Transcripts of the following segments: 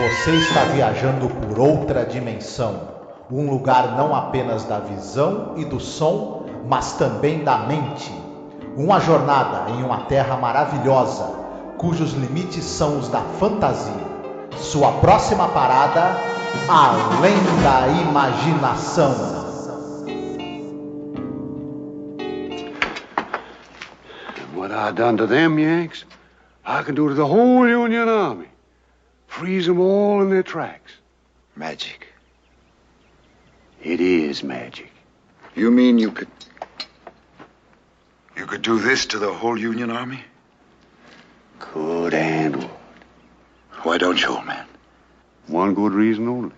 Você está viajando por outra dimensão, um lugar não apenas da visão e do som, mas também da mente. Uma jornada em uma terra maravilhosa, cujos limites são os da fantasia. Sua próxima parada, além da imaginação. What I done to them Yanks, I can do to the whole Union Army. Freeze them all in their tracks. Magic. It is magic. You mean you could do this to the whole Union Army? Could and would. Why don't you, old man? One good reason only.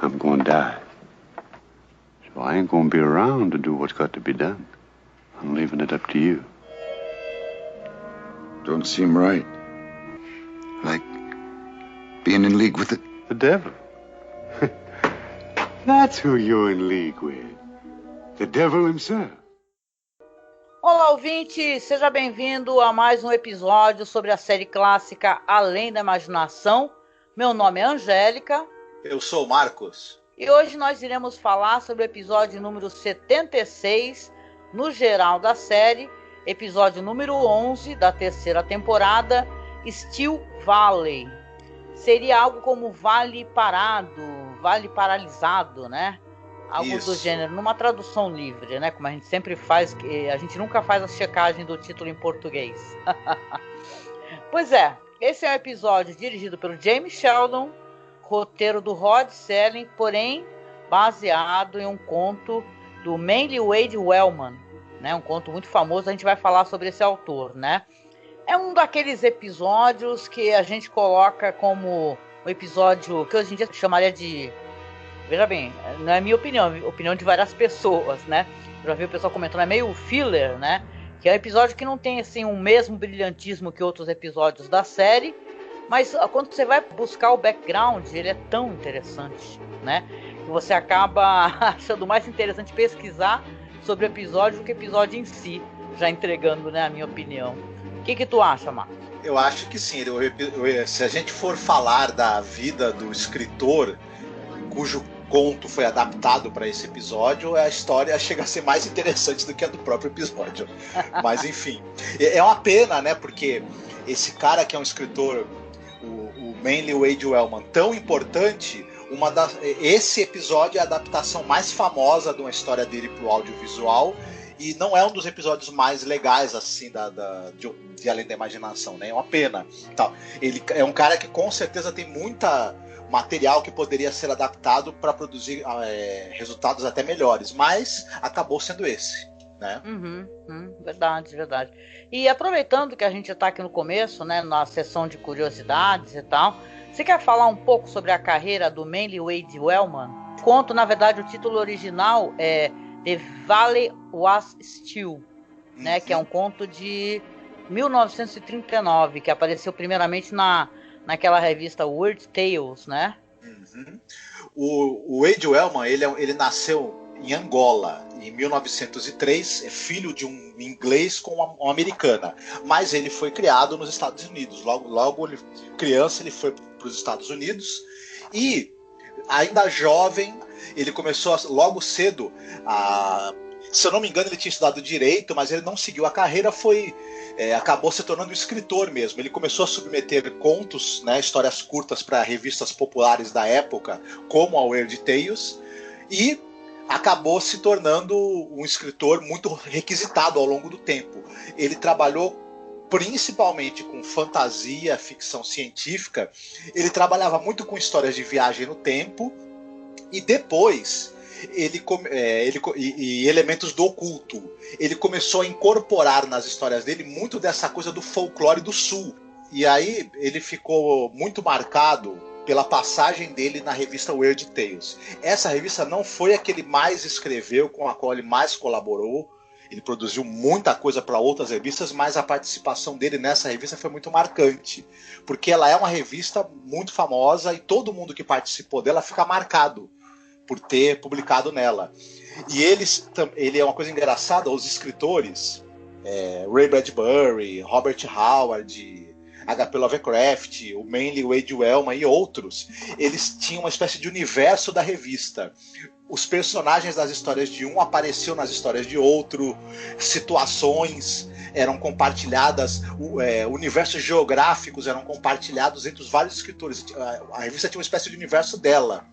I'm gonna die. So I ain't gonna be around to do what's got to be done. I'm leaving it up to you. Don't seem right. Like being in league with the devil. That's who you're in league with. The devil himself. Olá, ouvinte! Seja bem-vindo a mais um episódio sobre a série clássica Além da Imaginação. Meu nome é Angélica. Eu sou o Marcos. E hoje nós iremos falar sobre o episódio número 76, no geral da série, episódio número 11 da terceira temporada, Steel Valley. Seria algo como Vale Parado, Vale Paralisado, né? Algo Isso. do gênero, numa tradução livre, né? Como a gente sempre faz, a gente nunca faz a checagem do título em português. Pois é, esse é um episódio dirigido pelo James Sheldon, roteiro do Rod Serling, porém baseado em um conto do Manly Wade Wellman, né? Um conto muito famoso, a gente vai falar sobre esse autor, né? É um daqueles episódios que a gente coloca como um episódio que hoje em dia chamaria de... Veja bem, não é minha opinião, é a opinião de várias pessoas, né? Eu já vi o pessoal comentando, é meio filler, né? Que é um episódio que não tem, assim, o mesmo brilhantismo que outros episódios da série, mas quando você vai buscar o background, ele é tão interessante, né? Que você acaba achando mais interessante pesquisar sobre o episódio do que o episódio em si, já entregando, né, a minha opinião. O que tu acha, Marcos? Eu acho que sim. Se a gente for falar da vida do escritor cujo conto foi adaptado para esse episódio, a história chega a ser mais interessante do que a do próprio episódio. Mas enfim, é uma pena, né? Porque esse cara que é um escritor, o Manly Wade Wellman, tão importante, esse episódio é a adaptação mais famosa de uma história dele para o audiovisual. E não é um dos episódios mais legais, assim, de Além da Imaginação, né? É uma pena. Então, ele é um cara que com certeza tem muita material que poderia ser adaptado para produzir resultados até melhores, mas acabou sendo esse, né? Verdade. E aproveitando que a gente está aqui no começo, né, na sessão de curiosidades e tal, você quer falar um pouco sobre a carreira do Manly Wade Wellman? Conto, na verdade, o título original é The Valley Was Still, né, que é um conto de 1939, que apareceu primeiramente naquela revista Weird Tales, né? O Wade Wellman, ele nasceu em Angola em 1903, é filho de um inglês com uma americana, mas ele foi criado nos Estados Unidos. Logo criança, ele foi para os Estados Unidos e ainda jovem, ele começou logo cedo se eu não me engano, ele tinha estudado Direito, mas ele não seguiu a carreira, acabou se tornando um escritor mesmo. Ele começou a submeter contos, né, histórias curtas para revistas populares da época, como a Weird Tales, e acabou se tornando um escritor muito requisitado ao longo do tempo. Ele trabalhou principalmente com fantasia, ficção científica. Ele trabalhava muito com histórias de viagem no tempo, e depois e elementos do oculto. Ele começou a incorporar nas histórias dele muito dessa coisa do folclore do sul. E aí ele ficou muito marcado pela passagem dele na revista Weird Tales. Essa revista não foi a que ele mais escreveu, com a qual ele mais colaborou. Ele produziu muita coisa para outras revistas, mas a participação dele nessa revista foi muito marcante, porque ela é uma revista muito famosa e todo mundo que participou dela fica marcado por ter publicado nela. E ele é uma coisa engraçada, os escritores, Ray Bradbury, Robert Howard, H.P. Lovecraft, o Manley Wade Wellman e outros, eles tinham uma espécie de universo da revista. Os personagens das histórias de um apareciam nas histórias de outro, situações eram compartilhadas, universos geográficos eram compartilhados entre os vários escritores. A revista tinha uma espécie de universo dela.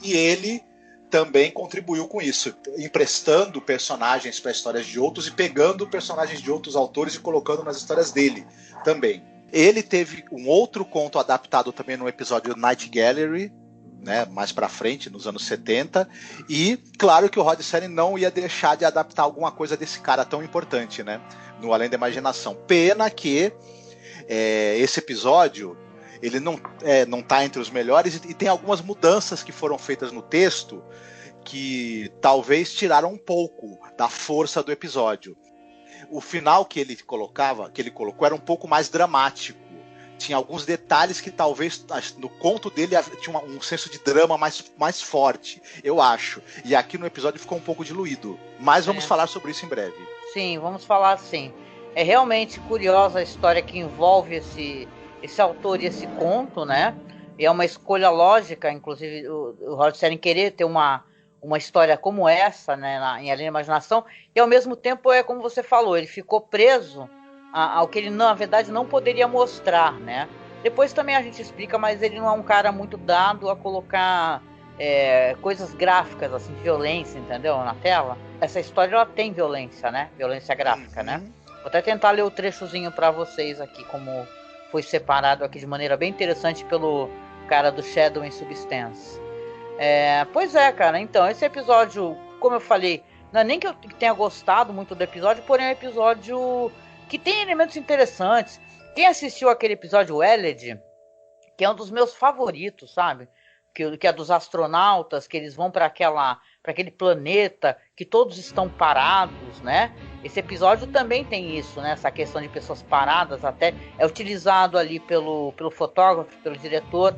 E ele também contribuiu com isso, emprestando personagens para histórias de outros e pegando personagens de outros autores e colocando nas histórias dele também. Ele teve um outro conto adaptado também no episódio Night Gallery, né, mais pra frente, nos anos 70, e claro que o Rod Serling não ia deixar de adaptar alguma coisa desse cara tão importante, né, no Além da Imaginação. Pena que esse episódio ele não tá entre os melhores e tem algumas mudanças que foram feitas no texto que talvez tiraram um pouco da força do episódio. O final que ele colocou era um pouco mais dramático. Tinha alguns detalhes que talvez no conto dele tinha um senso de drama mais forte, eu acho. E aqui no episódio ficou um pouco diluído. Mas vamos falar sobre isso em breve. Sim, vamos falar sim. É realmente curiosa a história que envolve esse autor e esse conto, né? E é uma escolha lógica, inclusive, o Rod Serling querer ter uma história como essa, né, em Além da Imaginação, e ao mesmo tempo, como você falou, ele ficou preso ao que ele, na verdade, não poderia mostrar, né? Depois também a gente explica, mas ele não é um cara muito dado a colocar coisas gráficas, assim, violência, entendeu? Na tela. Essa história, ela tem violência, né? Violência gráfica, né? Vou até tentar ler o trechozinho para vocês aqui, como foi separado aqui de maneira bem interessante pelo cara do Shadow in Substance. Pois é, cara, então, esse episódio, como eu falei, não é nem que eu tenha gostado muito do episódio, porém é um episódio que tem elementos interessantes. Quem assistiu aquele episódio Eled, que é um dos meus favoritos, sabe? Que é dos astronautas, que eles vão para aquele planeta, que todos estão parados, né? Esse episódio também tem isso, né? Essa questão de pessoas paradas, até é utilizado ali pelo fotógrafo, pelo diretor,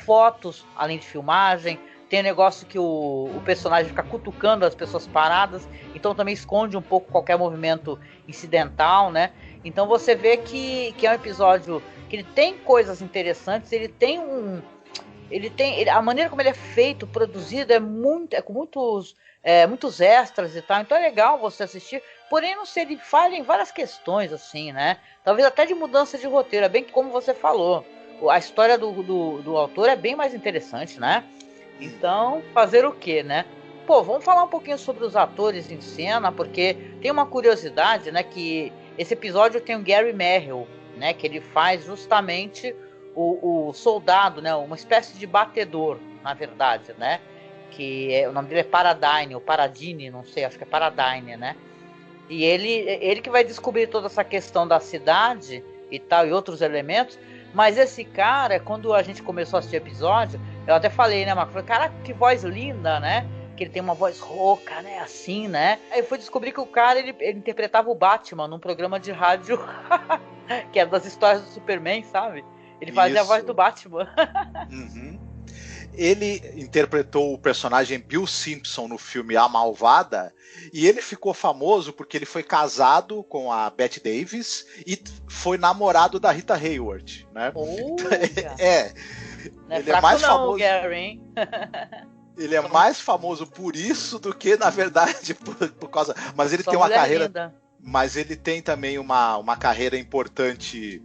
fotos, além de filmagem. Tem um negócio que o personagem fica cutucando as pessoas paradas, então também esconde um pouco qualquer movimento incidental, né? Então você vê que é um episódio que ele tem coisas interessantes, a maneira como ele é feito, produzido, com muitos extras e tal, então é legal você assistir, porém não sei, ele falha em várias questões, assim, né? Talvez até de mudança de roteiro, é bem como você falou, a história do autor é bem mais interessante, né? Então, fazer o quê, né? Pô, vamos falar um pouquinho sobre os atores em cena, porque tem uma curiosidade, né, que esse episódio tem o Gary Merrill, né, que ele faz justamente o soldado, né, uma espécie de batedor, na verdade, né, que o nome dele é Paradine, ou Paradine, não sei, acho que é Paradine, né, e ele que vai descobrir toda essa questão da cidade e tal, e outros elementos. Mas esse cara, quando a gente começou a assistir o episódio, eu até falei, né, Marco? Falei, cara, que voz linda, né? Que ele tem uma voz rouca, né? Assim, né? Aí eu fui descobrir que o cara, ele interpretava o Batman num programa de rádio que era das histórias do Superman, sabe? Ele fazia a voz do Batman. Ele interpretou o personagem Bill Simpson no filme A Malvada, e ele ficou famoso porque ele foi casado com a Bette Davis e foi namorado da Rita Hayworth, né? Não é ele é mais famoso, Gary, hein? Ele é mais famoso por isso do que, na verdade, por causa... Mas ele tem uma carreira... Linda. Mas ele tem também uma carreira importante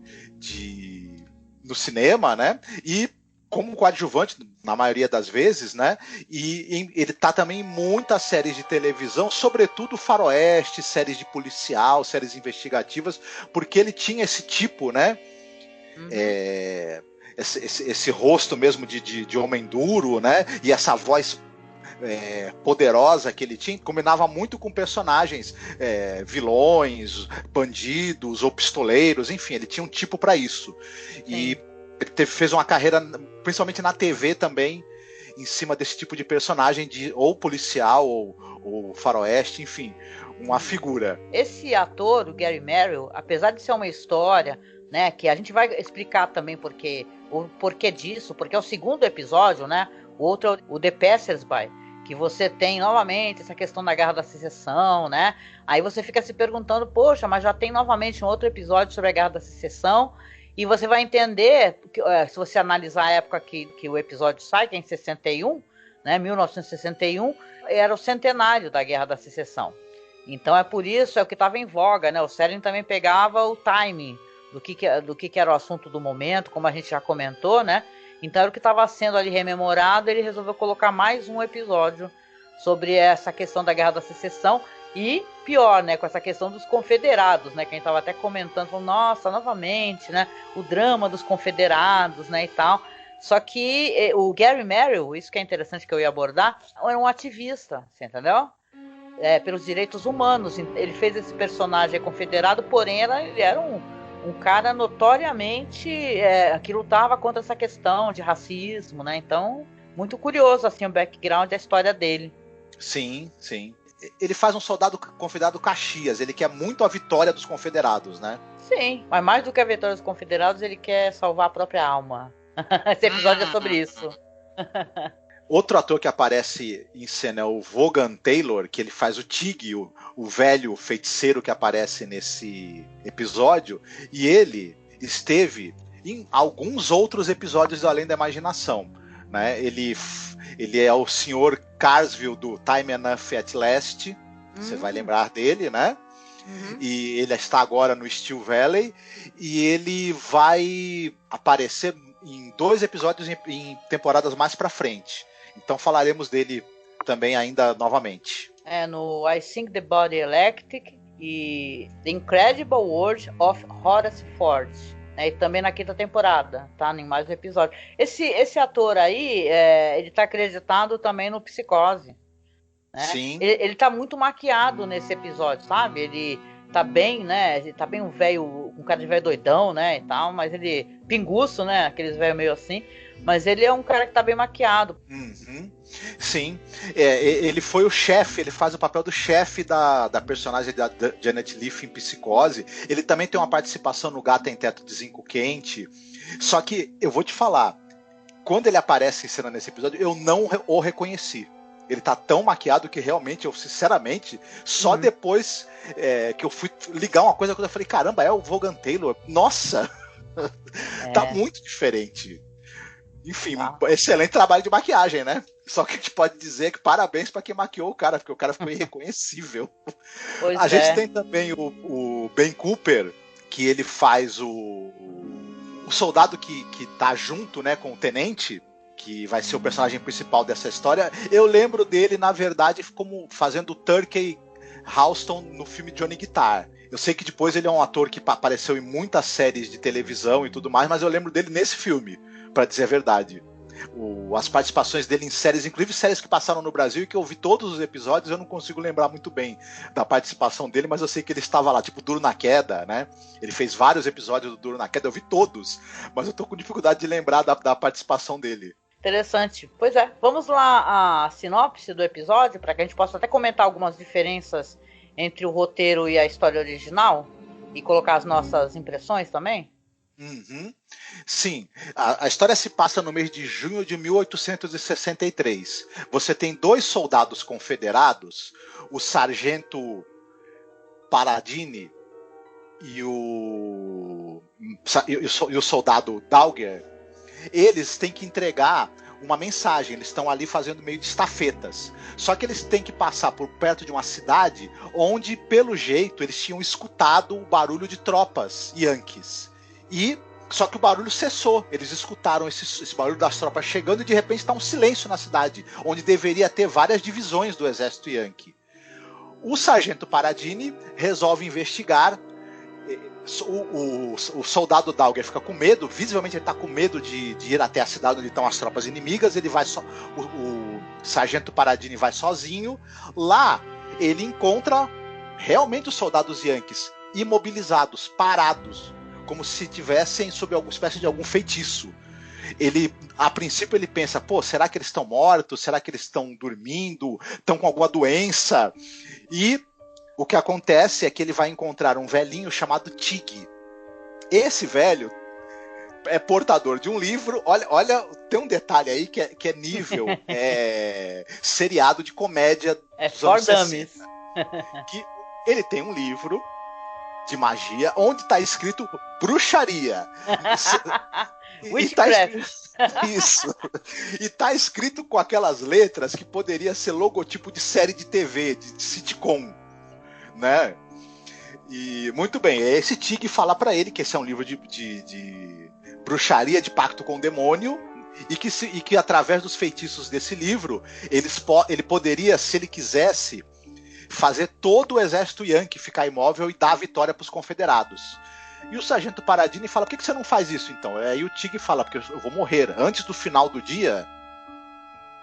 no cinema, né? E como coadjuvante, na maioria das vezes, né? E ele tá também em muitas séries de televisão, sobretudo faroeste, séries de policial, séries investigativas, porque ele tinha esse tipo, né? Esse rosto mesmo de homem duro, né? E essa voz poderosa que ele tinha, combinava muito com personagens vilões, bandidos ou pistoleiros, enfim, ele tinha um tipo para isso. Sim. E ele fez uma carreira, principalmente na TV também, em cima desse tipo de personagem, ou policial, ou faroeste, enfim, uma figura. Esse ator, o Gary Merrill, apesar de ser uma história, né, que a gente vai explicar também o porquê disso, porque é o segundo episódio, né, o outro é o The Passers-by, que você tem novamente essa questão da Guerra da Secessão, né, aí você fica se perguntando, poxa, mas já tem novamente um outro episódio sobre a Guerra da Secessão. E você vai entender, se você analisar a época que o episódio sai, que é em 61, né, 1961, era o centenário da Guerra da Secessão. Então é por isso, é o que estava em voga, né? O Serling também pegava o timing do que era o assunto do momento, como a gente já comentou, né? Então era o que estava sendo ali rememorado, ele resolveu colocar mais um episódio sobre essa questão da Guerra da Secessão. E pior, né, com essa questão dos confederados, né, que a gente estava até comentando, falando, nossa, novamente, né, o drama dos confederados, né, e tal. Só que o Gary Merrill, isso que é interessante que eu ia abordar, era um ativista, você entendeu? Pelos direitos humanos. Ele fez esse personagem confederado, porém ele era um cara notoriamente que lutava contra essa questão de racismo, né, então, muito curioso, assim, o background da história dele. Sim, sim. Ele faz um soldado confederado Caxias, ele quer muito a vitória dos confederados, né? Sim, mas mais do que a vitória dos confederados, ele quer salvar a própria alma. Esse episódio é sobre isso. Outro ator que aparece em cena é o Vaughan Taylor, que ele faz o Tig, o velho feiticeiro que aparece nesse episódio, e ele esteve em alguns outros episódios do Além da Imaginação, né? Ele é o Sr. Carsville do Time Enough at Last, você vai lembrar dele, né? E ele está agora no Steel Valley, e ele vai aparecer em 2 episódios em temporadas mais pra frente. Então falaremos dele também ainda novamente. No I Think the Body Electric e The Incredible World of Horace Ford. E também na 5ª temporada, tá? Em mais um episódio. Esse ator aí, ele tá acreditado também no Psicose. Né? Sim. Ele tá muito maquiado nesse episódio, sabe? Ele tá bem, né? Ele tá bem um cara de velho doidão, né? E tal, mas ele... Pinguço, né? Aqueles velhos meio assim. Mas ele é um cara que tá bem maquiado. Uhum. Sim. Ele foi o chefe, ele faz o papel do chefe da personagem da Janet Leigh em Psicose. Ele também tem uma participação no Gato em Teto de Zinco Quente. Só que, eu vou te falar, quando ele aparece em cena nesse episódio, eu não o reconheci. Ele tá tão maquiado que realmente, eu sinceramente, só depois que eu fui ligar uma coisa, eu falei, caramba, é o Vaughan Taylor. Nossa! Tá muito diferente. Enfim, excelente trabalho de maquiagem, né? Só que a gente pode dizer que parabéns pra quem maquiou o cara, porque o cara ficou irreconhecível. A gente tem também o Ben Cooper, que ele faz o soldado que tá junto, né, com o tenente, que vai ser o personagem principal dessa história. Eu lembro dele, na verdade, como fazendo o Turkey Houston no filme Johnny Guitar. Eu sei que depois ele é um ator que apareceu em muitas séries de televisão e tudo mais, mas eu lembro dele nesse filme, pra dizer a verdade. As participações dele em séries, inclusive séries que passaram no Brasil e que eu vi todos os episódios, eu não consigo lembrar muito bem da participação dele, mas eu sei que ele estava lá, tipo Duro na Queda, né? Ele fez vários episódios do Duro na Queda, eu vi todos, mas eu tô com dificuldade de lembrar da participação dele. Interessante. Pois é, vamos lá a sinopse do episódio, para que a gente possa até comentar algumas diferenças entre o roteiro e a história original e colocar as nossas impressões também. Uhum. Sim, a história se passa no mês de junho de 1863. Você tem 2 soldados confederados, o sargento Paradini e o soldado Dagger. Eles têm que entregar uma mensagem, eles estão ali fazendo meio de estafetas. Só que eles têm que passar por perto de uma cidade onde, pelo jeito, eles tinham escutado o barulho de tropas yankees. Só que o barulho cessou. Eles escutaram esse barulho das tropas chegando e de repente está um silêncio na cidade, onde deveria ter várias divisões do exército yankee. O sargento Paradini resolve investigar. O soldado Dagger fica com medo, visivelmente ele está com medo de ir até a cidade onde estão as tropas inimigas. Ele vai o sargento Paradini vai sozinho. Lá ele encontra realmente os soldados yankees imobilizados, parados, como se tivessem sob alguma espécie de algum feitiço. A princípio ele pensa, será que eles estão mortos? Será que eles estão dormindo? Estão com alguma doença? E o que acontece é que ele vai encontrar um velhinho chamado Tig. Esse velho é portador de um livro. Olha, tem um detalhe aí que é nível seriado de comédia dos anos 60. Que ele tem um livro de magia, onde está escrito bruxaria. Isso. E tá escrito com aquelas letras que poderia ser logotipo de série de TV, de sitcom, né? E muito bem, esse Tig fala para ele que esse é um livro de bruxaria, de pacto com o demônio, e que através dos feitiços desse livro ele poderia, se ele quisesse, fazer todo o exército Yankee ficar imóvel e dar a vitória para os confederados. E o sargento Paradini fala: por que você não faz isso então? Aí o Tig fala: porque eu vou morrer antes do final do dia,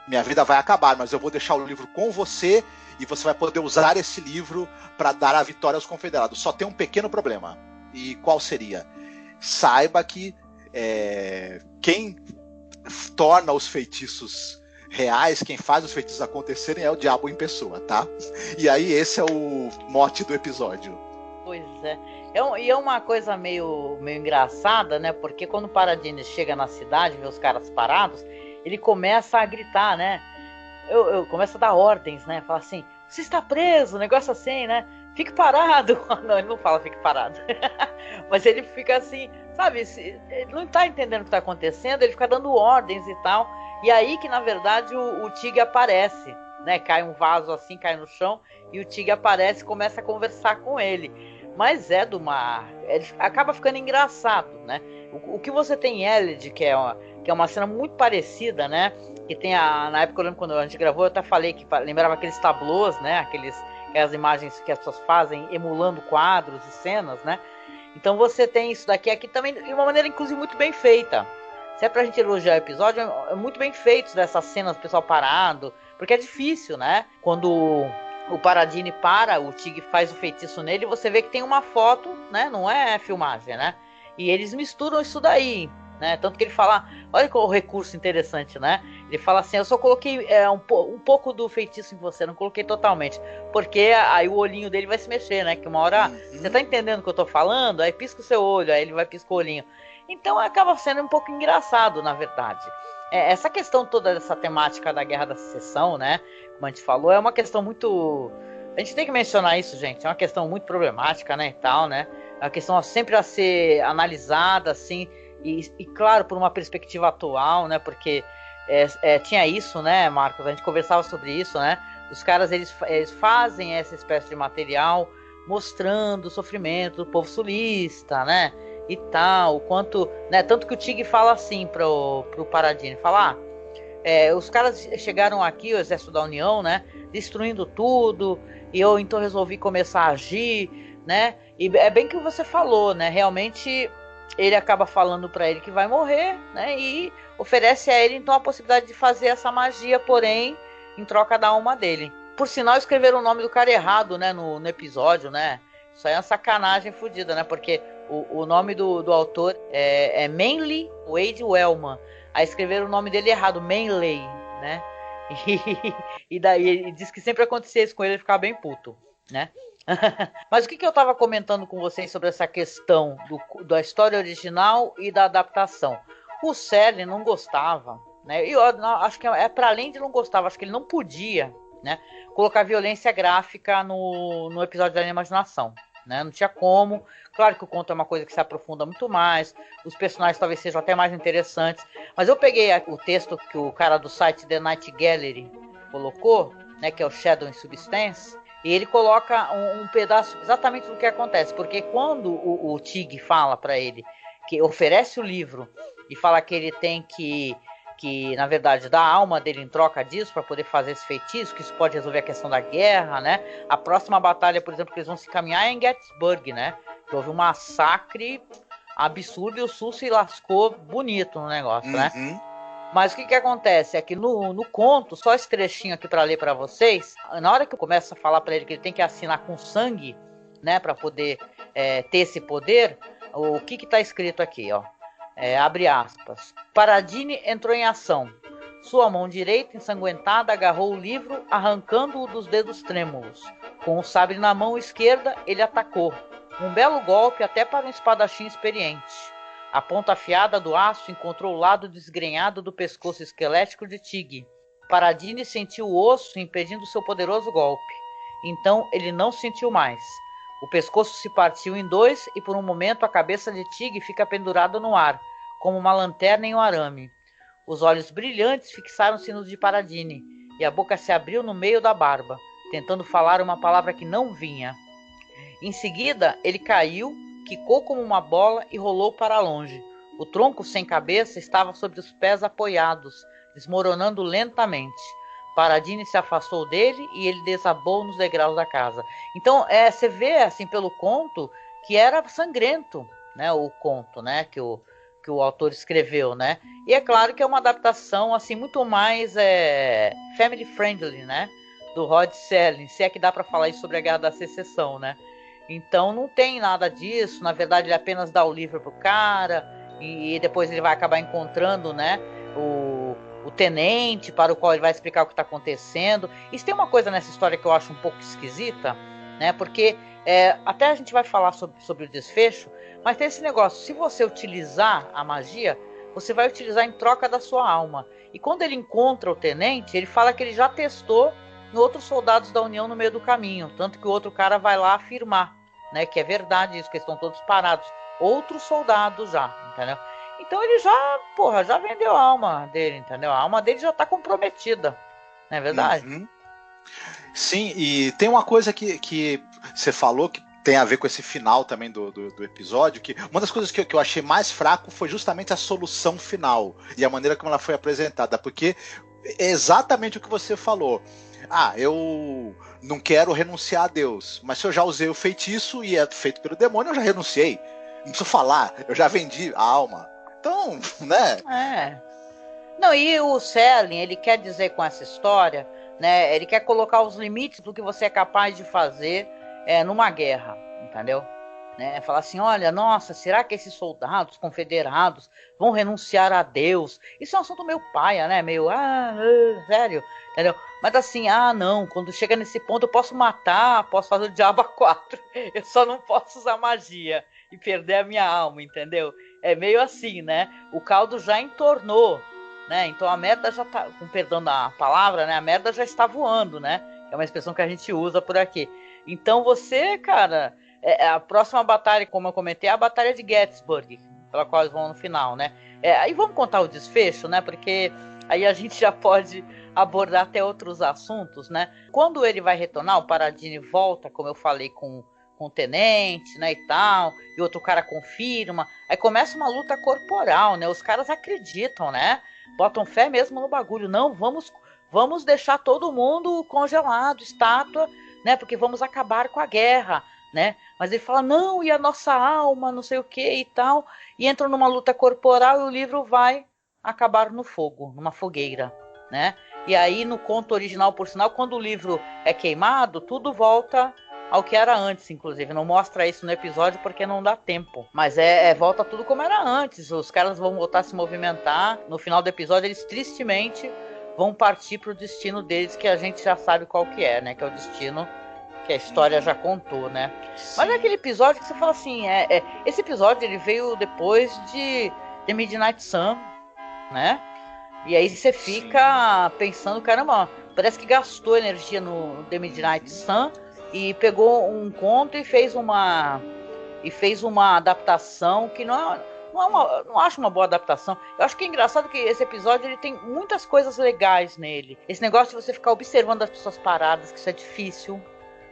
minha vida vai acabar, mas eu vou deixar o livro com você e você vai poder usar esse livro para dar a vitória aos confederados. Só tem um pequeno problema. E qual seria? Saiba que quem torna os feitiços reais, quem faz os feitiços acontecerem é o diabo em pessoa, tá? E aí esse é o mote do episódio. Pois é. E é uma coisa meio engraçada, né? Porque quando o Paradini chega na cidade, vê os caras parados, ele começa a gritar, né? Eu começo a dar ordens, né? Fala assim: você está preso, negócio assim, né? Fique parado. Não, ele não fala fique parado. Mas ele fica assim, sabe? Ele não está entendendo o que está acontecendo, ele fica dando ordens e tal. E aí que, na verdade, o Tig aparece, né? Cai um vaso assim, cai no chão, e o Tig aparece e começa a conversar com ele. Mas ele acaba ficando engraçado, né? O que você tem em Elid, que é uma cena muito parecida, né? Que tem na época, eu lembro quando a gente gravou, eu até falei que lembrava aqueles tablôs, né? Aquelas imagens que as pessoas fazem emulando quadros e cenas, né? Então você tem isso daqui aqui também de uma maneira, inclusive, muito bem feita. Se é pra gente elogiar o episódio, é muito bem feito dessas cenas, o pessoal parado, porque é difícil, né? Quando o Paradini o Tig faz o feitiço nele, você vê que tem uma foto, né? Não é filmagem, né? E eles misturam isso daí, né? Tanto que ele fala, olha qual recurso interessante, né? Ele fala assim: eu só coloquei um pouco do feitiço em você, não coloquei totalmente, porque aí o olhinho dele vai se mexer, né? Que uma hora, você tá entendendo o que eu tô falando? Aí pisca o seu olho, aí ele vai piscar o olhinho. Então acaba sendo um pouco engraçado, na verdade. Essa questão toda dessa temática da Guerra da Secessão, né? Como a gente falou, é uma questão muito... A gente tem que mencionar isso, gente. É uma questão muito problemática, né? E tal, né? É uma questão sempre a ser analisada, assim, e claro, por uma perspectiva atual, né? Porque tinha isso, né, Marcos? A gente conversava sobre isso, né? Os caras, eles fazem essa espécie de material mostrando o sofrimento do povo sulista, né? E tal, o quanto, né? Tanto que o Tig fala assim pro Paradini, fala: os caras chegaram aqui, o exército da União, né? Destruindo tudo, e eu então resolvi começar a agir, né? E é bem que você falou, né? Realmente ele acaba falando para ele que vai morrer, né? E oferece a ele então a possibilidade de fazer essa magia, porém em troca da alma dele. Por sinal, escreveram o nome do cara errado, né? No episódio, né? Isso aí é uma sacanagem fodida, né? Porque o nome do autor é Manly Wade Wellman. Aí escreveram o nome dele errado, Manley, né? E daí ele diz que sempre acontecia isso com ele ficava bem puto, né? Mas o que eu tava comentando com vocês sobre essa questão da história original e da adaptação? O Serling não gostava, né? E eu acho que para além de não gostar, acho que ele não podia, né, colocar violência gráfica no episódio da Imaginação, né? Não tinha como. Claro que o conto é uma coisa que se aprofunda muito mais, os personagens talvez sejam até mais interessantes, mas eu peguei o texto que o cara do site The Night Gallery colocou, né, que é o Shadow in Substance, e ele coloca um pedaço exatamente do que acontece, porque quando o Tig fala para ele, que oferece o livro e fala que ele tem que na verdade dá a alma dele em troca disso para poder fazer esse feitiço, que isso pode resolver a questão da guerra, né? A próxima batalha, por exemplo, que eles vão se encaminhar é em Gettysburg, né? Que houve um massacre absurdo e o Sul se lascou bonito no negócio, né? Mas o que acontece é que no conto, só esse trechinho aqui para ler para vocês, na hora que eu começo a falar para ele que ele tem que assinar com sangue, né, para poder ter esse poder, o que tá escrito aqui, ó? Abre aspas. Paradini entrou em ação. Sua mão direita, ensanguentada, agarrou o livro, arrancando-o dos dedos trêmulos. Com o sabre na mão esquerda, ele atacou. Um belo golpe até para um espadachim experiente. A ponta afiada do aço encontrou o lado desgrenhado do pescoço esquelético de Tig. Paradini sentiu o osso impedindo seu poderoso golpe. Então ele não sentiu mais. O pescoço se partiu em dois e por um momento a cabeça de Tig fica pendurada no ar, como uma lanterna em um arame. Os olhos brilhantes fixaram-se nos de Paradini e a boca se abriu no meio da barba, tentando falar uma palavra que não vinha. Em seguida, ele caiu, quicou como uma bola e rolou para longe. O tronco sem cabeça estava sobre os pés apoiados, desmoronando lentamente. Paradini se afastou dele e ele desabou nos degraus da casa. Então, você vê, assim, pelo conto, que era sangrento, né, o conto, né, que o autor escreveu, né? E é claro que é uma adaptação, assim, muito mais family friendly, né, do Rod Serling, se é que dá para falar isso sobre a Guerra da Secessão, né? Então, não tem nada disso. Na verdade, ele apenas dá o livro pro cara e depois ele vai acabar encontrando, né, o tenente, para o qual ele vai explicar o que está acontecendo. E tem uma coisa nessa história que eu acho um pouco esquisita, né? Porque até a gente vai falar sobre o desfecho, mas tem esse negócio, se você utilizar a magia, você vai utilizar em troca da sua alma. E quando ele encontra o tenente, ele fala que ele já testou em outros soldados da União no meio do caminho, tanto que o outro cara vai lá afirmar, né, que é verdade isso, que eles estão todos parados. Outros soldados já, entendeu? Então ele já vendeu a alma dele, entendeu? A alma dele já tá comprometida, não é verdade? Uhum. Sim, e tem uma coisa que você falou que tem a ver com esse final também do episódio, que uma das coisas que eu achei mais fraco foi justamente a solução final e a maneira como ela foi apresentada, porque é exatamente o que você falou. Eu não quero renunciar a Deus, mas se eu já usei o feitiço e é feito pelo demônio, eu já renunciei. Não preciso falar, eu já vendi a alma. Então, né? Não, e o Serling, ele quer dizer com essa história, né? Ele quer colocar os limites do que você é capaz de fazer numa guerra, entendeu? Né? Falar assim, olha, nossa, será que esses soldados confederados vão renunciar a Deus? Isso é um assunto meio paia, né? Meio, sério, entendeu? Mas assim, não, quando chega nesse ponto eu posso matar, posso fazer o diabo a 4. Eu só não posso usar magia e perder a minha alma, entendeu? É meio assim, né? O caldo já entornou, né? Então a merda já tá, com perdão da palavra, né? A merda já está voando, né? É uma expressão que a gente usa por aqui. Então você, cara, a próxima batalha, como eu comentei, é a Batalha de Gettysburg, pela qual eles vão no final, né? Aí vamos contar o desfecho, né? Porque aí a gente já pode abordar até outros assuntos, né? Quando ele vai retornar, o Paradini volta, como eu falei, com o tenente, né, e tal, e outro cara confirma, aí começa uma luta corporal, né, os caras acreditam, né, botam fé mesmo no bagulho, não, vamos deixar todo mundo congelado, estátua, né, porque vamos acabar com a guerra, né, mas ele fala, não, e a nossa alma, não sei o que e tal, e entram numa luta corporal e o livro vai acabar no fogo, numa fogueira, né, e aí no conto original, por sinal, quando o livro é queimado, tudo volta ao que era antes, inclusive. Não mostra isso no episódio porque não dá tempo. Mas volta tudo como era antes. Os caras vão voltar a se movimentar. No final do episódio, eles tristemente vão partir pro destino deles, que a gente já sabe qual que é, né? Que é o destino que a história já contou, né? Sim. Mas é aquele episódio que você fala assim, esse episódio ele veio depois de The Midnight Sun, né? E aí você fica pensando, caramba, parece que gastou energia no The Midnight Sun e pegou um conto e fez uma adaptação que não acho uma boa adaptação. Eu acho que é engraçado que esse episódio ele tem muitas coisas legais nele. Esse negócio de você ficar observando as pessoas paradas, que isso é difícil,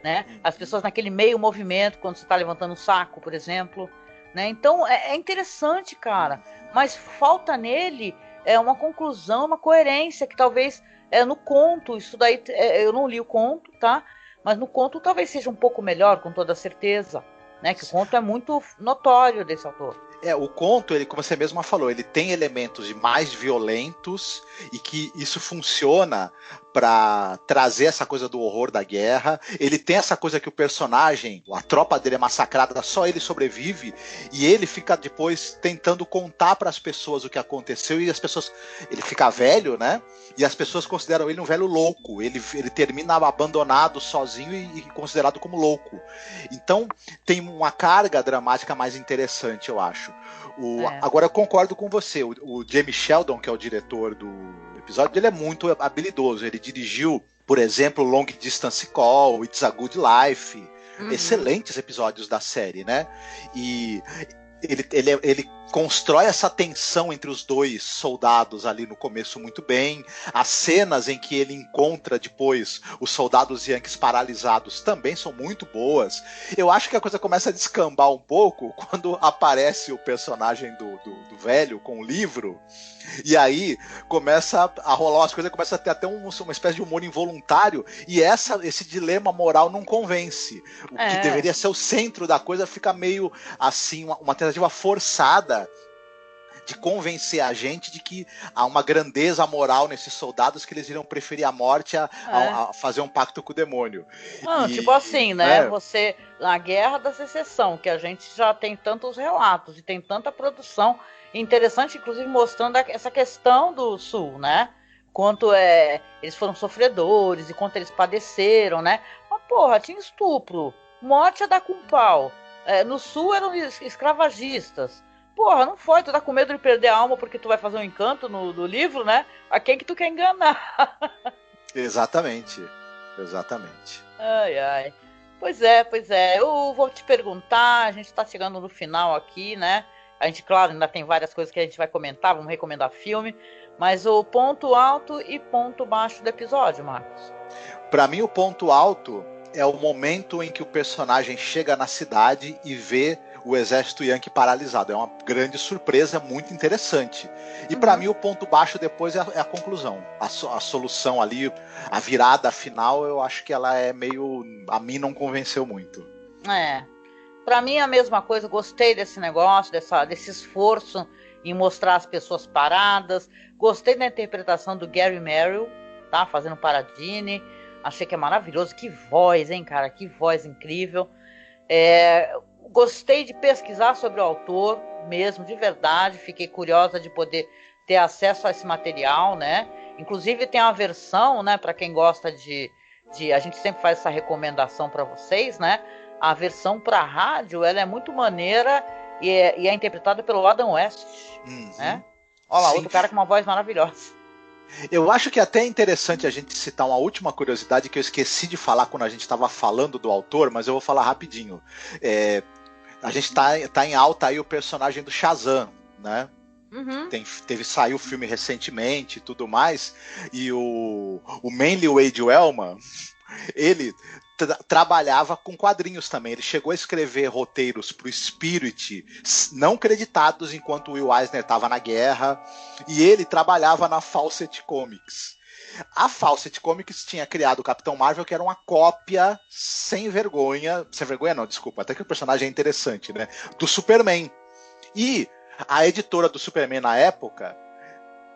né? As pessoas naquele meio movimento, quando você está levantando um saco, por exemplo, né? Então é interessante, cara. Mas falta nele uma conclusão, uma coerência que talvez no conto, isso daí eu não li o conto, tá? Mas no conto talvez seja um pouco melhor, com toda certeza, né? Que o conto é muito notório desse autor. O conto, ele, como você mesma falou, ele tem elementos mais violentos e que isso funciona para trazer essa coisa do horror da guerra. Ele tem essa coisa que o personagem, a tropa dele é massacrada, só ele sobrevive e ele fica depois tentando contar para as pessoas o que aconteceu e as pessoas, ele fica velho, né? E as pessoas consideram ele um velho louco. Ele termina abandonado, sozinho e considerado como louco. Então tem uma carga dramática mais interessante, eu acho. Agora eu concordo com você. O Jamie Sheldon, que é o diretor do episódio, ele é muito habilidoso. Ele dirigiu, por exemplo, Long Distance Call, It's a Good Life, excelentes episódios da série, né? E ele constrói essa tensão entre os dois soldados ali no começo muito bem. As cenas em que ele encontra depois os soldados Yankees paralisados também são muito boas. Eu acho que a coisa começa a descambar um pouco quando aparece o personagem do velho com o livro. E aí começa a rolar umas coisas, começa a ter até uma espécie de humor involuntário, e esse dilema moral não convence. O que deveria ser o centro da coisa fica meio assim, uma tentativa forçada de convencer a gente de que há uma grandeza moral nesses soldados, que eles iriam preferir a morte a fazer um pacto com o demônio. Tipo assim, né? Você, na Guerra da Secessão, que a gente já tem tantos relatos e tem tanta produção interessante, inclusive mostrando essa questão do Sul, né? Quanto eles foram sofredores e quanto eles padeceram, né? Mas, porra, tinha estupro, morte a dar com pau. No Sul eram escravagistas. Porra, não foi, tu tá com medo de perder a alma porque tu vai fazer um encanto no livro, né? A quem que tu quer enganar? Exatamente. Ai. Pois é. Eu vou te perguntar, a gente tá chegando no final aqui, né? A gente, claro, ainda tem várias coisas que a gente vai comentar, vamos recomendar filme, mas o ponto alto e ponto baixo do episódio, Marcos? Pra mim, o ponto alto é o momento em que o personagem chega na cidade e vê o exército Yankee paralisado. É uma grande surpresa, muito interessante. E pra mim o ponto baixo depois é a conclusão. A solução ali, a virada final, eu acho que ela é meio... A mim não convenceu muito. Pra mim é a mesma coisa, gostei desse negócio, desse esforço em mostrar as pessoas paradas. Gostei da interpretação do Gary Merrill, tá? Fazendo Paradine. Achei que é maravilhoso. Que voz, hein, cara? Que voz incrível. Gostei de pesquisar sobre o autor mesmo, de verdade. Fiquei curiosa de poder ter acesso a esse material, né? Inclusive tem uma versão, né? Para quem gosta de... A gente sempre faz essa recomendação para vocês, né? A versão para rádio, ela é muito maneira e é interpretada pelo Adam West, né? Olha lá, outro cara com uma voz maravilhosa. Eu acho que é até interessante a gente citar uma última curiosidade que eu esqueci de falar quando a gente estava falando do autor, mas eu vou falar rapidinho. A gente tá em alta aí o personagem do Shazam, né? Saiu o filme recentemente e tudo mais, e o Manly Wade Wellman, ele trabalhava com quadrinhos também. Ele chegou a escrever roteiros pro Spirit, não creditados, enquanto o Will Eisner estava na guerra, e ele trabalhava na Fawcett Comics. A Fawcett Comics tinha criado o Capitão Marvel, que era uma cópia sem vergonha não, desculpa, até que o personagem é interessante, né, do Superman. E a editora do Superman na época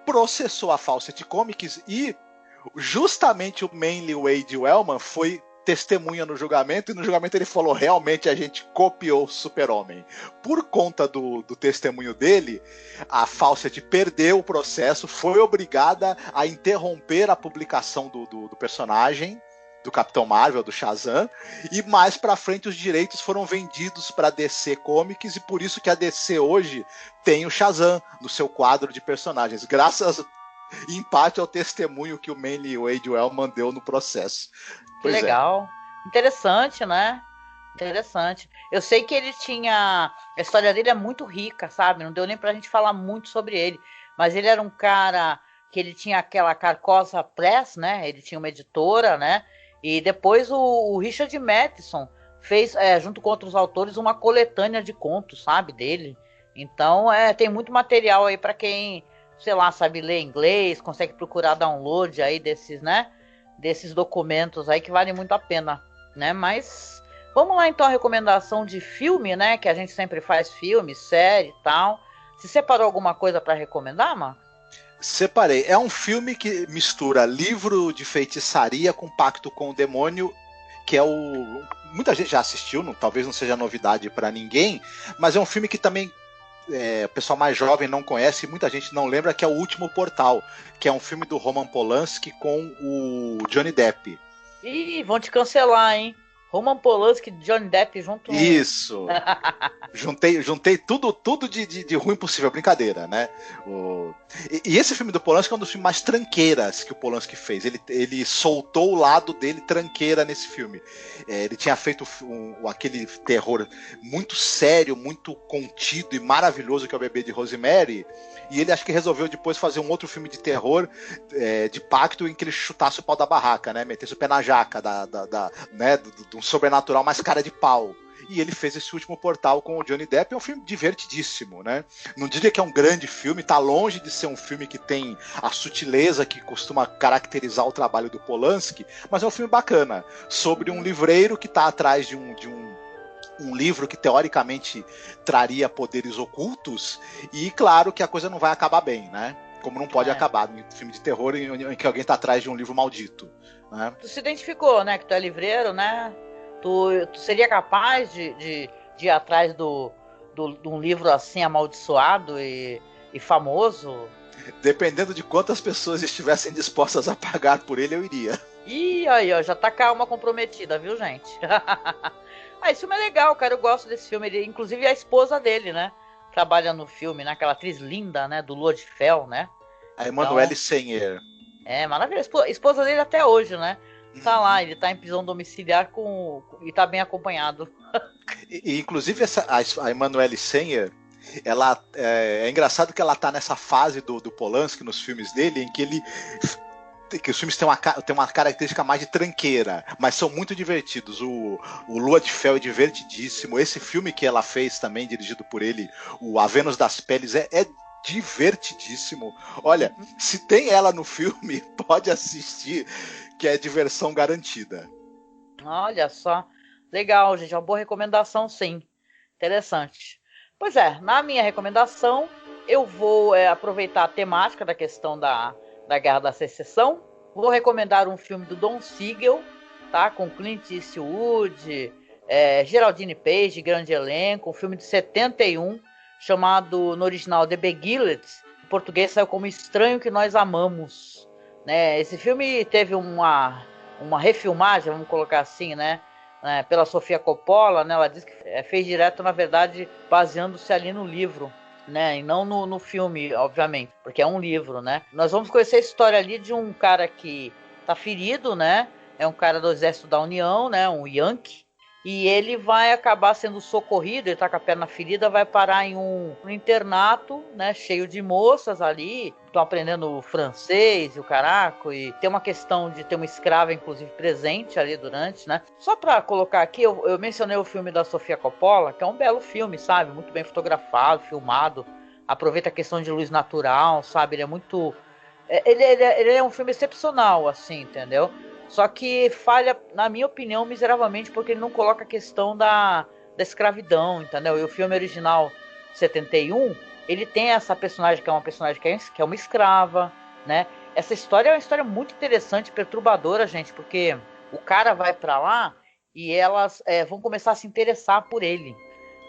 processou a Fawcett Comics, e justamente o Manly Wade Wellman foi testemunha no julgamento, e no julgamento ele falou: realmente a gente copiou o Super-Homem. Por conta do testemunho dele, a Fawcett perdeu o processo, foi obrigada a interromper a publicação do personagem, do Capitão Marvel, do Shazam, e mais pra frente os direitos foram vendidos pra DC Comics, e por isso que a DC hoje tem o Shazam no seu quadro de personagens, graças em parte ao testemunho que o Manly Wade Wellman deu no processo. Pois legal. Interessante, né? Interessante. Eu sei que ele tinha... A história dele é muito rica, sabe? Não deu nem pra gente falar muito sobre ele. Mas ele era um cara que ele tinha aquela Carcosa Press, né? Ele tinha uma editora, né? E depois o Richard Matheson fez, junto com outros autores, uma coletânea de contos, sabe? Dele. Então, tem muito material aí pra quem, sei lá, sabe ler inglês, consegue procurar download aí desses, né? Desses documentos aí que valem muito a pena, né? Mas vamos lá então a recomendação de filme, né? Que a gente sempre faz filme, série e tal. Você separou alguma coisa para recomendar, Marco? Separei. É um filme que mistura livro de feitiçaria com pacto com o demônio, que é muita gente já assistiu, talvez não seja novidade para ninguém, mas é um filme que também o pessoal mais jovem não conhece, muita gente não lembra, que é O Último Portal, que é um filme do Roman Polanski com o Johnny Depp. Ih, vão te cancelar, hein? Roman Polanski e Johnny Depp junto. Isso. Juntei tudo de ruim possível, brincadeira, né? E esse filme do Polanski é um dos filmes mais tranqueiras que o Polanski fez. Ele soltou o lado dele tranqueira nesse filme. Ele tinha feito aquele terror muito sério, muito contido e maravilhoso que é o Bebê de Rosemary. E ele acho que resolveu depois fazer um outro filme de terror de pacto em que ele chutasse o pau da barraca, né? Metesse o pé na jaca né? Do sobrenatural mais cara de pau. E ele fez esse último Portal com o Johnny Depp. É um filme divertidíssimo, né? Não diria que é um grande filme, tá longe de ser um filme que tem a sutileza que costuma caracterizar o trabalho do Polanski, mas é um filme bacana, sobre um livreiro que tá atrás de um livro que teoricamente traria poderes ocultos, e claro que a coisa não vai acabar bem, né? Como não pode acabar em filme de terror em que alguém tá atrás de um livro maldito, né? Tu se identificou, né? Que tu é livreiro, né? Tu seria capaz de ir atrás de um livro assim amaldiçoado e famoso? Dependendo de quantas pessoas estivessem dispostas a pagar por ele, eu iria. Ih, aí, ó, já tá com a alma comprometida, viu, gente? Esse filme é legal, cara, eu gosto desse filme. Inclusive a esposa dele, né? Trabalha no filme, né? Aquela atriz linda, né? Do Lua de Fel, né? A Emanuele Senher. É, maravilhoso. Esposa dele até hoje, né? Tá lá, ele tá em prisão domiciliar e tá bem acompanhado. Inclusive, a Emanuele Senher, ela é engraçado que ela tá nessa fase do Polanski nos filmes dele, em que os filmes têm uma característica mais de tranqueira, mas são muito divertidos. O Lua de Fel é divertidíssimo. Esse filme que ela fez também, dirigido por ele, o A Vênus das Peles, é divertidíssimo. Olha, se tem ela no filme, pode assistir, que é diversão garantida. Olha só, legal, gente, uma boa recomendação, sim. Interessante. Pois é, na minha recomendação, eu vou aproveitar a temática da questão da Guerra da Secessão. Vou recomendar um filme do Don Siegel, tá? Com Clint Eastwood, Geraldine Page, grande elenco, um filme de 71, chamado no original The Beguiled, em português saiu como Estranho que Nós Amamos, né? Esse filme teve uma refilmagem, vamos colocar assim, né? Pela Sofia Coppola, né? Ela disse que fez direto, na verdade, baseando-se ali no livro, né? E não no filme, obviamente, porque é um livro, né? Nós vamos conhecer a história ali de um cara que tá ferido, né? É um cara do Exército da União, né? Um Yankee. E ele vai acabar sendo socorrido, ele tá com a perna ferida, vai parar em um internato, né, cheio de moças ali, estão aprendendo francês e o caraco, e tem uma questão de ter uma escrava, inclusive, presente ali durante, né. Só pra colocar aqui, eu mencionei o filme da Sofia Coppola, que é um belo filme, sabe, muito bem fotografado, filmado, aproveita a questão de luz natural, sabe, ele é muito... Ele é um filme excepcional, assim, entendeu? Só que falha, na minha opinião, miseravelmente, porque ele não coloca a questão da escravidão, entendeu? E o filme original, 71, ele tem essa personagem que é uma personagem que é uma escrava, né? Essa história é uma história muito interessante, perturbadora, gente, porque o cara vai pra lá e elas vão começar a se interessar por ele,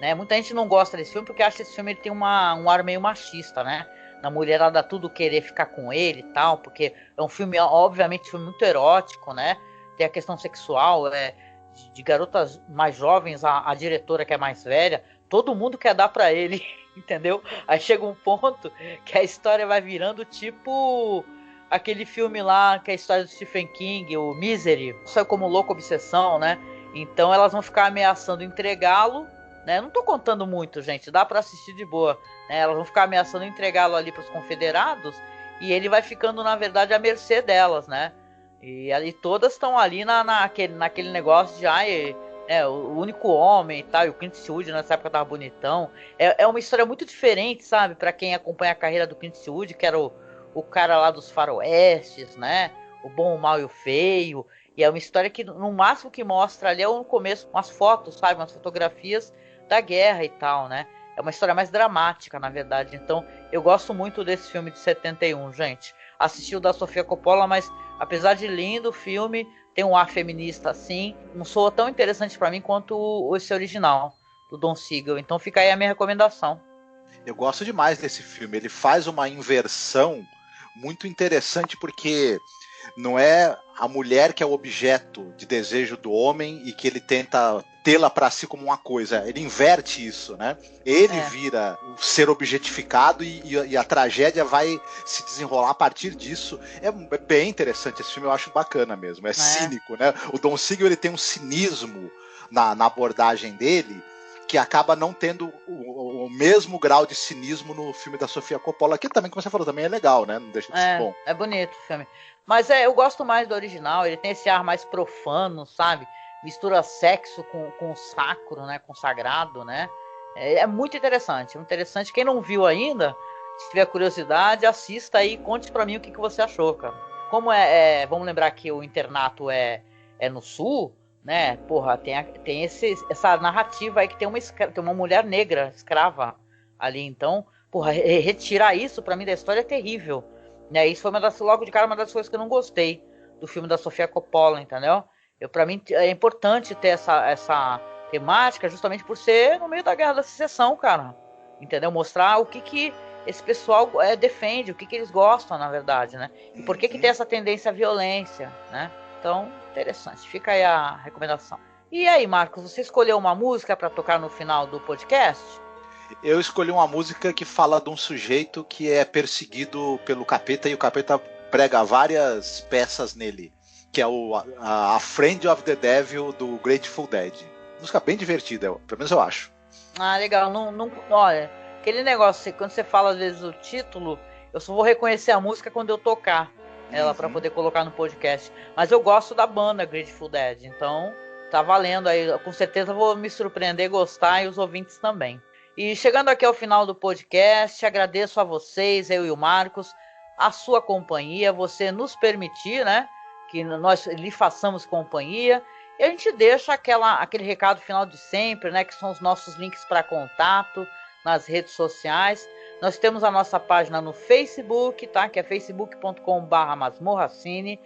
né? Muita gente não gosta desse filme porque acha que esse filme ele tem um ar meio machista, né? Na mulherada tudo querer ficar com ele e tal, porque é um filme, obviamente, filme muito erótico, né? Tem a questão sexual, de garotas mais jovens, a diretora que é mais velha, todo mundo quer dar pra ele, entendeu? Aí chega um ponto que a história vai virando tipo aquele filme lá, que é a história do Stephen King, o Misery, saiu como Louca Obsessão, né? Então elas vão ficar ameaçando entregá-lo, né? Não tô contando muito, gente, dá pra assistir de boa, né? Elas vão ficar ameaçando entregá-lo ali pros confederados e ele vai ficando, na verdade, à mercê delas, né? E ali todas estão ali naquele negócio de o único homem e tal, e o Clint Eastwood nessa época tava bonitão. É uma história muito diferente, sabe? Pra quem acompanha a carreira do Clint Eastwood, que era o cara lá dos faroestes, né? O bom, o mal e o feio. E é uma história que, no máximo que mostra ali, é no começo, umas fotos, sabe? Umas fotografias da guerra e tal, né? É uma história mais dramática, na verdade. Então, eu gosto muito desse filme de 71, gente. Assisti o da Sofia Coppola, mas apesar de lindo o filme, tem um ar feminista assim, não soa tão interessante pra mim quanto esse original, do Don Siegel. Então fica aí a minha recomendação. Eu gosto demais desse filme. Ele faz uma inversão muito interessante porque Não é a mulher que é o objeto de desejo do homem e que ele tenta tê-la para si como uma coisa. Ele inverte isso, né? Ele vira o ser objetificado e a tragédia vai se desenrolar a partir disso. É bem interessante esse filme, eu acho bacana mesmo. É cínico, né? O Don Siegel, ele tem um cinismo na abordagem dele que acaba não tendo o mesmo grau de cinismo no filme da Sofia Coppola, que também, como você falou, também é legal, né? Não deixa de ser bom. É bonito o filme. Mas eu gosto mais do original, ele tem esse ar mais profano, sabe? Mistura sexo com o sacro, né? Com o sagrado, né? É muito interessante, muito interessante. Quem não viu ainda, se tiver curiosidade, assista aí e conte pra mim o que você achou, cara. Como vamos lembrar que o internato é no sul, né? Porra, tem essa narrativa aí que tem uma mulher negra escrava ali. Então, porra, retirar isso pra mim da história é terrível. Né? Isso foi logo de cara uma das coisas que eu não gostei do filme da Sofia Coppola, entendeu? Pra mim é importante ter essa temática justamente por ser no meio da Guerra da Secessão, cara. Entendeu? Mostrar o que esse pessoal defende, o que eles gostam, na verdade, né? E por que tem essa tendência à violência, né? Então, interessante. Fica aí a recomendação. E aí, Marcos, você escolheu uma música para tocar no final do podcast? Eu escolhi uma música que fala de um sujeito que é perseguido pelo capeta e o capeta prega várias peças nele, que é a Friend of the Devil do Grateful Dead. Música bem divertida, pelo menos eu acho. Ah, legal. Não, olha, aquele negócio, quando você fala às vezes o título, eu só vou reconhecer a música quando eu tocar ela para poder colocar no podcast. Mas eu gosto da banda Grateful Dead, então tá valendo aí. Com certeza vou me surpreender, gostar e os ouvintes também. E chegando aqui ao final do podcast, agradeço a vocês, eu e o Marcos, a sua companhia, você nos permitir, né, que nós lhe façamos companhia. E a gente deixa aquele recado final de sempre, né, que são os nossos links para contato nas redes sociais. Nós temos a nossa página no Facebook, tá, que é facebook.com/masmorracine.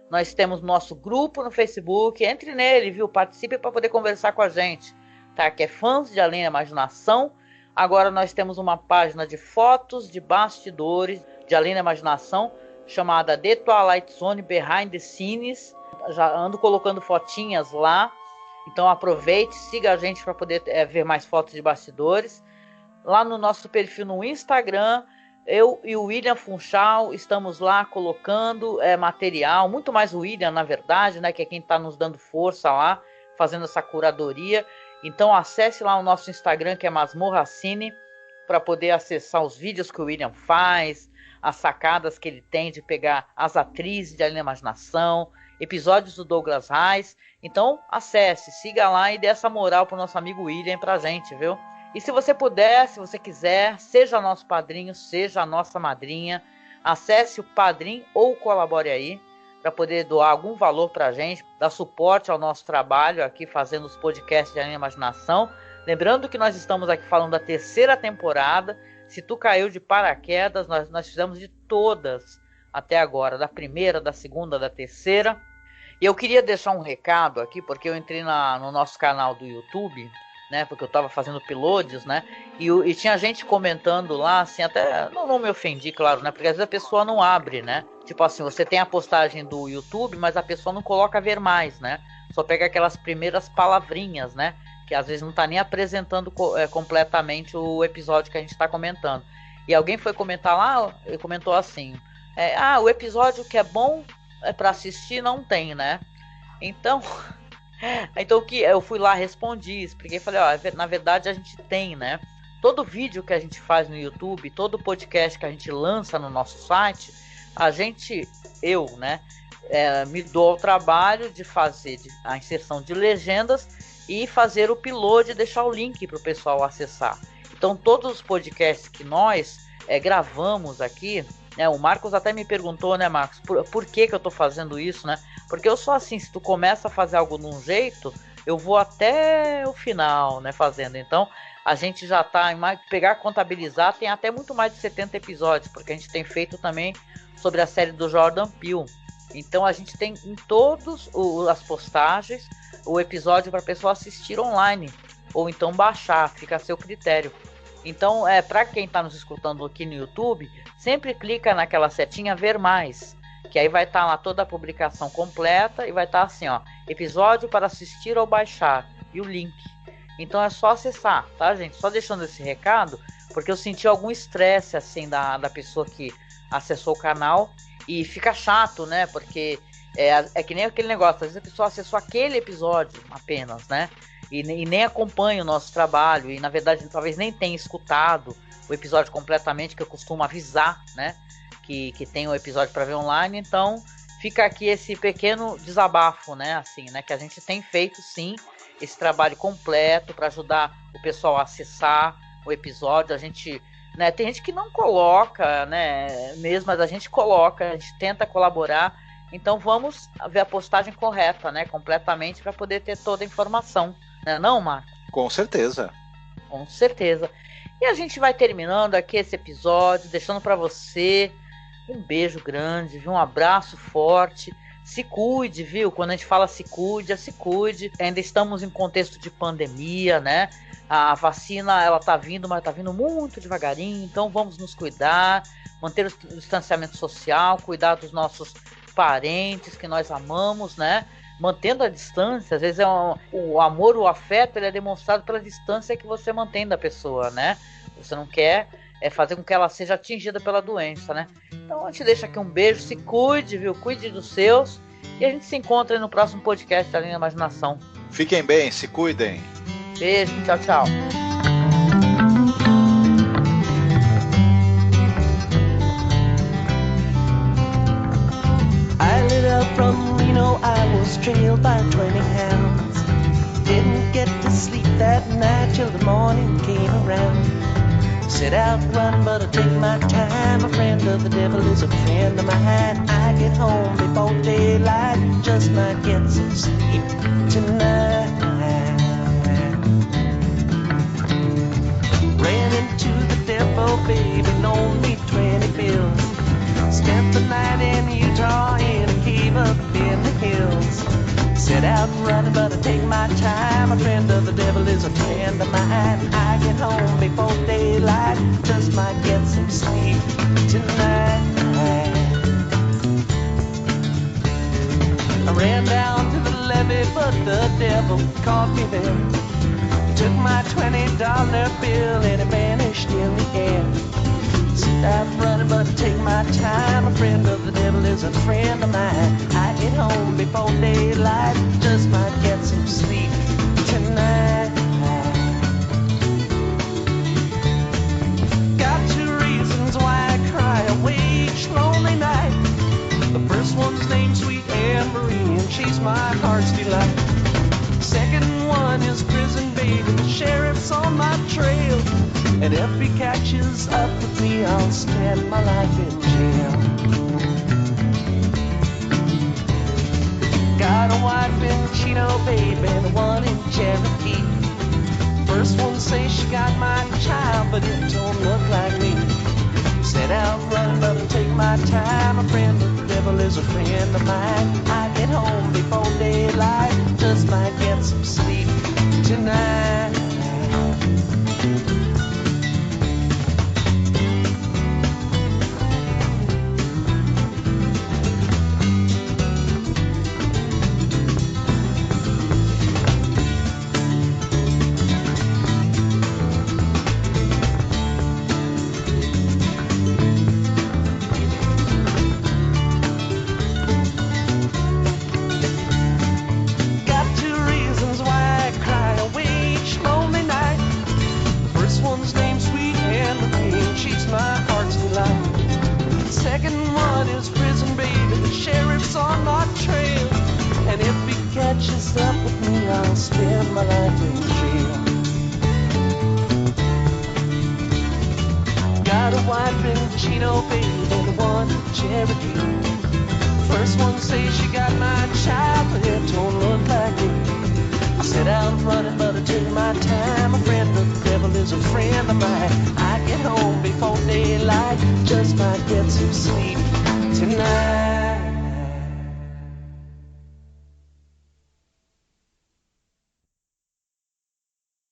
Nós temos nosso grupo no Facebook, entre nele, viu, participe para poder conversar com a gente, tá, que é Fãs de Além da Imaginação. Agora nós temos uma página de fotos de bastidores de Além da Imaginação, chamada The Twilight Zone Behind the Scenes. Já ando colocando fotinhas lá, então aproveite, siga a gente para poder ver mais fotos de bastidores. Lá no nosso perfil no Instagram, eu e o William Funchal estamos lá colocando material, muito mais o William, na verdade, né, que é quem está nos dando força lá, fazendo essa curadoria. Então acesse lá o nosso Instagram, que é Masmorracine, para poder acessar os vídeos que o William faz, as sacadas que ele tem de pegar as atrizes de Além da Imaginação, episódios do Douglas Reis. Então acesse, siga lá e dê essa moral pro nosso amigo William pra gente, viu? E se você puder, se você quiser, seja nosso padrinho, seja a nossa madrinha, acesse o Padrim ou colabore aí, para poder doar algum valor para a gente, dar suporte ao nosso trabalho aqui fazendo os podcasts de Além da Imaginação. Lembrando que nós estamos aqui falando da terceira temporada. Se tu caiu de paraquedas, nós fizemos de todas até agora, da primeira, da segunda, da terceira. E eu queria deixar um recado aqui, porque eu entrei no nosso canal do YouTube, né, porque eu estava fazendo uploads, né, e tinha gente comentando lá, assim, até não me ofendi, claro, né, porque às vezes a pessoa não abre, né, tipo assim, você tem a postagem do YouTube, mas a pessoa não coloca ver mais, né, só pega aquelas primeiras palavrinhas, né, que às vezes não tá nem apresentando completamente o episódio que a gente está comentando. E alguém foi comentar lá, ele comentou assim, o episódio que é bom para assistir não tem, né, então o que eu fui lá, respondi, expliquei, falei, na verdade a gente tem, né? Todo vídeo que a gente faz no YouTube, todo podcast que a gente lança no nosso site, eu, né, me dou ao trabalho de fazer a inserção de legendas e fazer o upload e deixar o link para o pessoal acessar. Então todos os podcasts que nós gravamos aqui, né, o Marcos até me perguntou, né, Marcos, por que eu tô fazendo isso, né? Porque eu sou assim, se tu começa a fazer algo de um jeito, eu vou até o final, né, fazendo. Então, a gente já tá, contabilizar, tem até muito mais de 70 episódios, porque a gente tem feito também sobre a série do Jordan Peele. Então, a gente tem em todas as postagens o episódio para a pessoa assistir online, ou então baixar, fica a seu critério. Então, para quem está nos escutando aqui no YouTube, sempre clica naquela setinha ver mais. Que aí vai estar lá toda a publicação completa e vai estar assim, ó, episódio para assistir ou baixar e o link. Então é só acessar, tá, gente? Só deixando esse recado, porque eu senti algum estresse assim da pessoa que acessou o canal e fica chato, né? Porque é que nem aquele negócio, às vezes a pessoa acessou aquele episódio apenas, né? E nem acompanha o nosso trabalho, e na verdade talvez nem tenha escutado o episódio completamente, que eu costumo avisar, né? Que tem um episódio para ver online. Então fica aqui esse pequeno desabafo, né? Assim, né? Que a gente tem feito sim esse trabalho completo para ajudar o pessoal a acessar o episódio. A gente, né? Tem gente que não coloca, né? Mesmo, mas a gente coloca, a gente tenta colaborar. Então vamos ver a postagem correta, né? Completamente, para poder ter toda a informação. Não, Marco? Com certeza. Com certeza. E a gente vai terminando aqui esse episódio, deixando para você um beijo grande, viu? Um abraço forte. Se cuide, viu? Quando a gente fala se cuide, se cuide. Ainda estamos em contexto de pandemia, né? A vacina, ela tá vindo, mas tá vindo muito devagarinho. Então vamos nos cuidar, manter o distanciamento social, cuidar dos nossos parentes que nós amamos, né? Mantendo a distância. Às vezes o amor, o afeto, ele é demonstrado pela distância que você mantém da pessoa, né? Você não quer fazer com que ela seja atingida pela doença, né? Então a gente deixa aqui um beijo, se cuide, viu? Cuide dos seus, e a gente se encontra no próximo podcast da Linha Imaginação. Fiquem bem, se cuidem. Beijo, tchau, tchau. I lit up from Reno, I was trailed by 20 hounds. Didn't get to sleep that night till the morning came around. Set out running, but I take my time. A friend of the devil is a friend of mine. I get home before daylight, just might get some sleep tonight. Ran into the devil, baby, loaned me 20 bills. Spent the night in Utah in a cave up in the hills. Set out running, but I take my time. A friend of the devil is a friend of mine. I get home before daylight, just might get some sleep tonight. I ran down to the levee, but the devil caught me there. He took my $20 bill and it vanished in the air. Set out running, but I take my time. A friend of the devil is a friend of mine. I get home before daylight, just might get some sleep tonight. Got 2 reasons why I cry away each lonely night. The first one's named Sweet Anne Marie, and she's my heart's delight. Second one is prison baby, the sheriff's on my trail. And if he catches up with me, I'll spend my life in jail. Got a wife in Chino, baby, and one in Cherokee. First one says she got my child, but it don't look like me. Set out running, but I take my time. A friend of the devil is a friend of mine. I get home before daylight, just might get some sleep tonight. Just might get some sleep